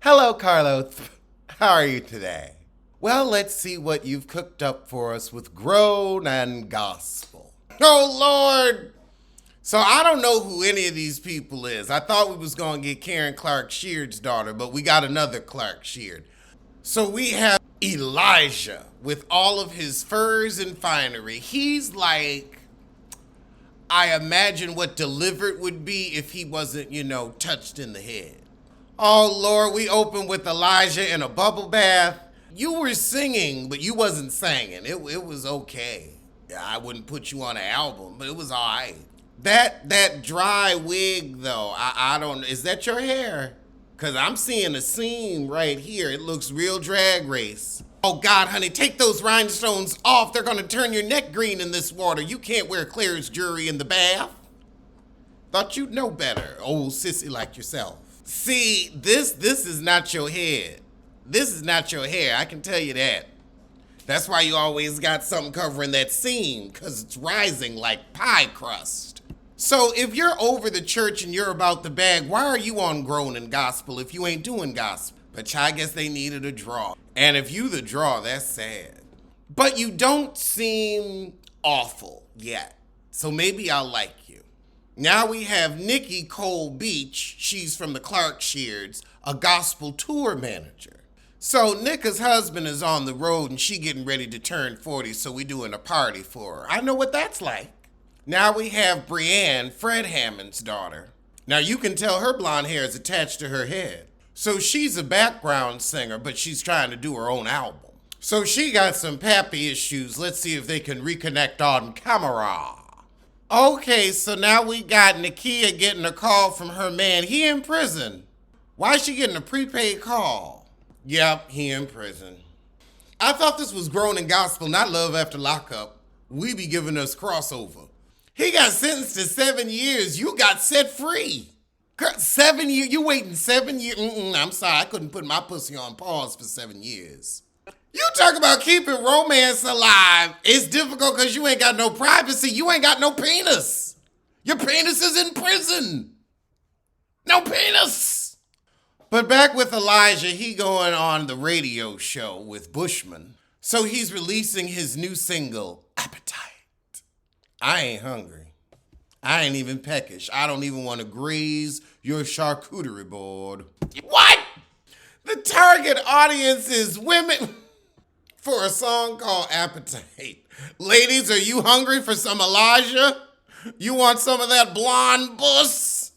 Hello, Carlos. How are you today? Well, let's see what you've cooked up for us with groan and gospel. Oh, Lord! So I don't know who any of these people is. I thought we was going to get Karen Clark Sheard's daughter, but we got another Clark Sheard. So we have Elijah with all of his furs and finery. He's like, I imagine what delivered would be if he wasn't, touched in the head. Oh Lord, we open with Elijah in a bubble bath. You were singing, but you wasn't singing. It was okay. I wouldn't put you on an album, but it was all right. That dry wig though, I don't. Is that your hair? Cause I'm seeing a seam right here. It looks real drag race. Oh God, honey, take those rhinestones off. They're gonna turn your neck green in this water. You can't wear Claire's jewelry in the bath. Thought you'd know better, old sissy like yourself. See, this is not your head. This is not your hair, I can tell you that. That's why you always got something covering that seam, because it's rising like pie crust. So if you're over the church and you're about the bag, why are you on groan and gospel if you ain't doing gospel? But I guess they needed a draw. And if you the draw, that's sad. But you don't seem awful yet. So maybe I'll like you. Now we have Nikki Cole Beach. She's from the Clark Sheards, a gospel tour manager. So Nicka's husband is on the road and she getting ready to turn 40, so we doing a party for her. I know what that's like. Now we have Brienne, Fred Hammond's daughter. Now you can tell her blonde hair is attached to her head. So she's a background singer, but she's trying to do her own album. So she got some pappy issues. Let's see if they can reconnect on camera. Okay, so now we got Nakia getting a call from her man. He in prison. Why is she getting a prepaid call? Yep, he in prison. I thought this was grown in gospel, not love after lockup. We be giving us crossover. He got sentenced to 7 years. You got set free. 7 years? You waiting 7 years? I'm sorry, I couldn't put my pussy on pause for 7 years. You talk about keeping romance alive. It's difficult because you ain't got no privacy. You ain't got no penis. Your penis is in prison. No penis. But back with Elijah, he going on the radio show with Bushman. So he's releasing his new single, Appetite. I ain't hungry. I ain't even peckish. I don't even want to graze your charcuterie board. What? The target audience is women for a song called Appetite. Ladies, are you hungry for some Elijah? You want some of that blonde bus?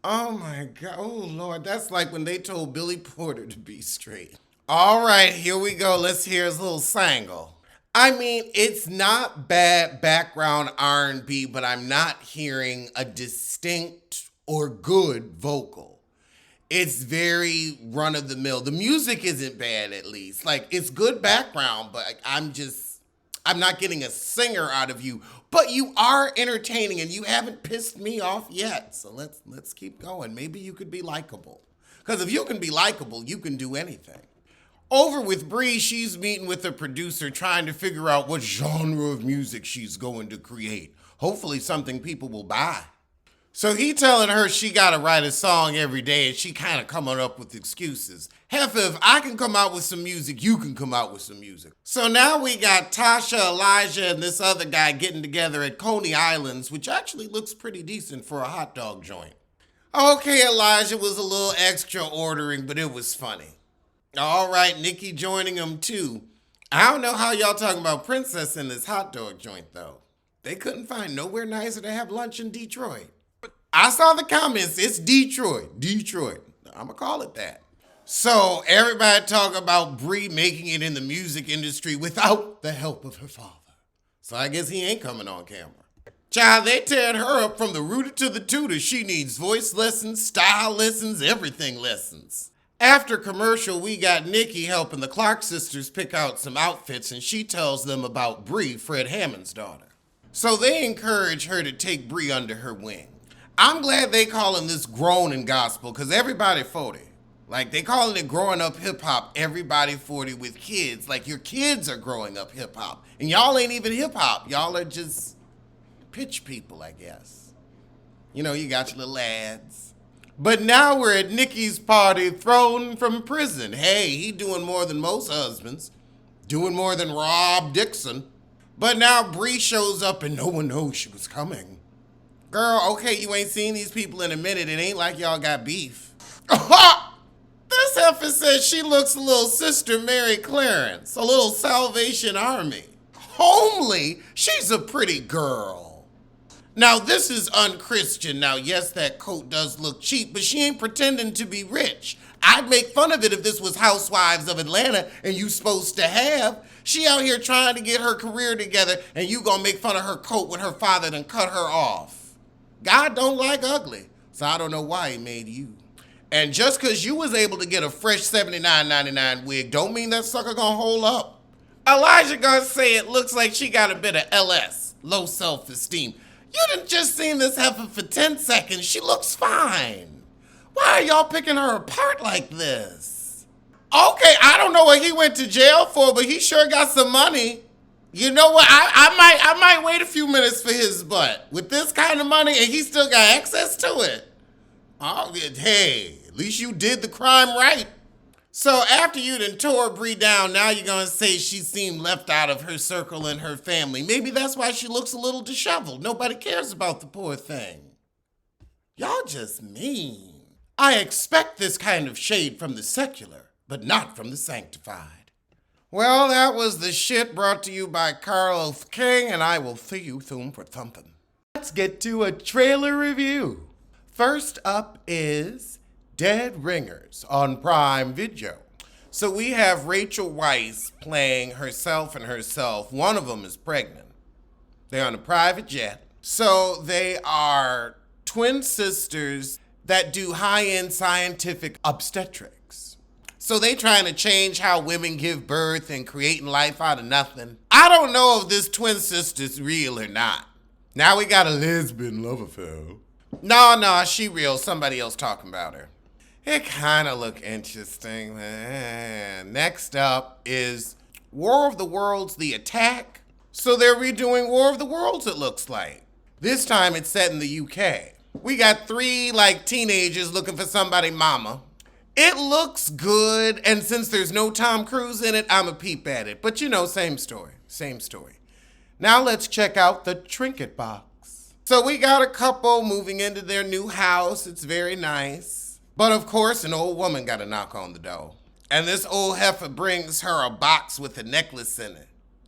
Oh my God. Oh Lord, that's like when they told Billy Porter to be straight. All right, here we go. Let's hear his little single. I mean, it's not bad background R&B, but I'm not hearing a distinct or good vocal. It's very run-of-the-mill. The music isn't bad, at least. Like, it's good background, but I'm not getting a singer out of you. But you are entertaining, and you haven't pissed me off yet. So let's keep going. Maybe you could be likable. Because if you can be likable, you can do anything. Over with Bree, she's meeting with the producer, trying to figure out what genre of music she's going to create. Hopefully something people will buy. So he telling her she gotta write a song every day, and she kind of coming up with excuses. Heifer, if I can come out with some music, you can come out with some music. So now we got Tasha, Elijah, and this other guy getting together at Coney Islands, which actually looks pretty decent for a hot dog joint. Okay, Elijah was a little extra ordering, but it was funny. All right, Nikki joining them too. I don't know how y'all talking about Princess in this hot dog joint though. They couldn't find nowhere nicer to have lunch in Detroit. I saw the comments. It's Detroit. I'm gonna call it that. So everybody talk about Bree making it in the music industry without the help of her father. So I guess he ain't coming on camera. Child, they tearing her up from the rooter to the tutor. She needs voice lessons, style lessons, everything lessons. After commercial, we got Nikki helping the Clark sisters pick out some outfits, and she tells them about Bree, Fred Hammond's daughter. So they encourage her to take Bree under her wing. I'm glad they calling this grown in gospel, because everybody 40. Like, they calling it growing up hip-hop, everybody 40 with kids. Like, your kids are growing up hip-hop. And y'all ain't even hip-hop. Y'all are just pitch people, I guess. You know, you got your little ads. But now we're at Nikki's party thrown from prison. Hey, he doing more than most husbands. Doing more than Rob Dixon. But now Bree shows up and no one knows she was coming. Girl, okay, you ain't seen these people in a minute. It ain't like y'all got beef. This heifer says she looks a little Sister Mary Clarence, a little Salvation Army. Homely, she's a pretty girl. Now this is unchristian. Now yes, that coat does look cheap, but she ain't pretending to be rich. I'd make fun of it if this was Housewives of Atlanta and you supposed to have. She out here trying to get her career together and you gonna make fun of her coat when her father done cut her off. God don't like ugly, so I don't know why he made you. And just because you was able to get a fresh $79.99 wig don't mean that sucker gonna hold up. Elijah gonna say it looks like she got a bit of LS, low self-esteem. You done just seen this heifer for 10 seconds. She looks fine. Why are y'all picking her apart like this? Okay, I don't know what he went to jail for, but he sure got some money. You know what? I might wait a few minutes for his butt. With this kind of money, and he still got access to it. Oh, hey, at least you did the crime right. So after you done tore Bree down, now you're gonna say she seemed left out of her circle and her family. Maybe that's why she looks a little disheveled. Nobody cares about the poor thing. Y'all just mean. I expect this kind of shade from the secular, but not from the sanctified. Well, that was the shit brought to you by Carlos King, and I will see you soon for thumping. Let's get to a trailer review. First up is Dead Ringers on Prime Video. So we have Rachel Weisz playing herself and herself. One of them is pregnant. They're on a private jet. So they are twin sisters that do high-end scientific obstetrics. So they trying to change how women give birth and creating life out of nothing. I don't know if this twin sister's real or not. Now we got a lesbian love affair. No, she real. Somebody else talking about her. It kind of look interesting, man. Next up is War of the Worlds, The Attack. So they're redoing War of the Worlds, it looks like. This time it's set in the UK. We got 3 teenagers looking for somebody mama. It looks good, and since there's no Tom Cruise in it, I'm a peep at it. But same story. Now let's check out the Trinket Box. So we got a couple moving into their new house. It's very nice. But of course, an old woman got a knock on the door. And this old heifer brings her a box with a necklace in it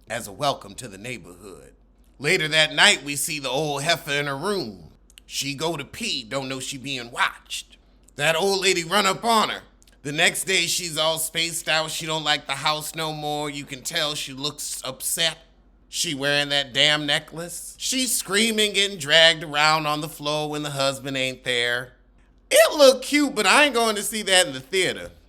as a welcome to the neighborhood. Later that night, we see the old heifer in her room. She go to pee, don't know she being watched. That old lady run up on her. The next day, she's all spaced out. She don't like the house no more. You can tell she looks upset. She wearing that damn necklace. She's screaming, getting dragged around on the floor when the husband ain't there. It looked cute, but I ain't going to see that in the theater.